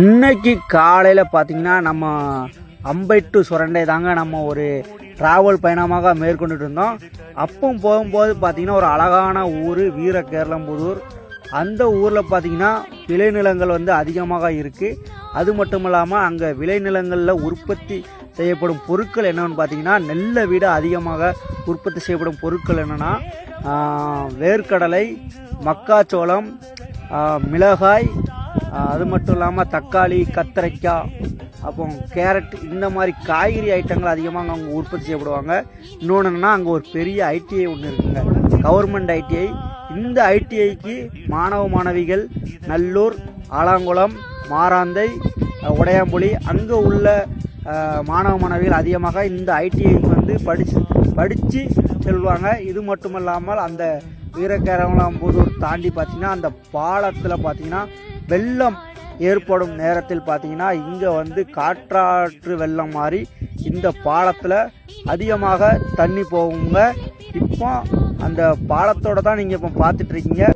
இன்னைக்கு காலையில் பார்த்தீங்கன்னா நம்ம அம்பை டு சுரண்டை தாங்க நம்ம ஒரு டிராவல் பயணமாக மேற்கொண்டுட்டு இருந்தோம். அப்போ போகும்போது பார்த்தீங்கன்னா ஒரு அழகான ஊர் வீரகேரளம்புதூர். அந்த ஊரில் பார்த்தீங்கன்னா விளைநிலங்கள் வந்து அதிகமாக இருக்குது. அது மட்டும் இல்லாமல் அங்கே விளைநிலங்களில் உற்பத்தி செய்யப்படும் பொருட்கள் என்னென்னு பார்த்தீங்கன்னா நெல்லை விட அதிகமாக உற்பத்தி செய்யப்படும் பொருட்கள் என்னென்னா வேர்க்கடலை, மக்காச்சோளம், மிளகாய், அது மட்டும் இல்லாமல் தக்காளி, கத்திரிக்காய், அப்போ கேரட், இந்த மாதிரி காய்கறி ஐட்டங்கள் அதிகமாக அங்கே உற்பத்தி செய்யப்படுவாங்க. இன்னொன்று என்னென்னா அங்கே ஒரு பெரிய ஐடிஐ ஒன்று இருக்குங்க, கவர்மெண்ட் ஐடிஐ. இந்த ஐடிஐக்கு மாணவ மாணவிகள் நல்லூர், ஆலாங்குளம், மாராந்தை, உடையாம்புலி அங்கே உள்ள மாணவ மாணவிகள் அதிகமாக இந்த ஐடிஐக்கு வந்து படித்து செல்வாங்க. இது மட்டும் இல்லாமல் அந்த வீரகேரளம்புதூர் தாண்டி பார்த்தீங்கன்னா அந்த பாலத்தில் பார்த்தீங்கன்னா வெள்ளம் ஏற்படும் நேரத்தில் பார்த்தீங்கன்னா இங்கே வந்து காற்றாற்று வெள்ளம் மாதிரி இந்த பாலத்தில் அதிகமாக தண்ணி போகுங்க. இப்போ அந்த பாலத்தோடு தான் நீங்கள் இப்போ பார்த்துட்ருக்கீங்க.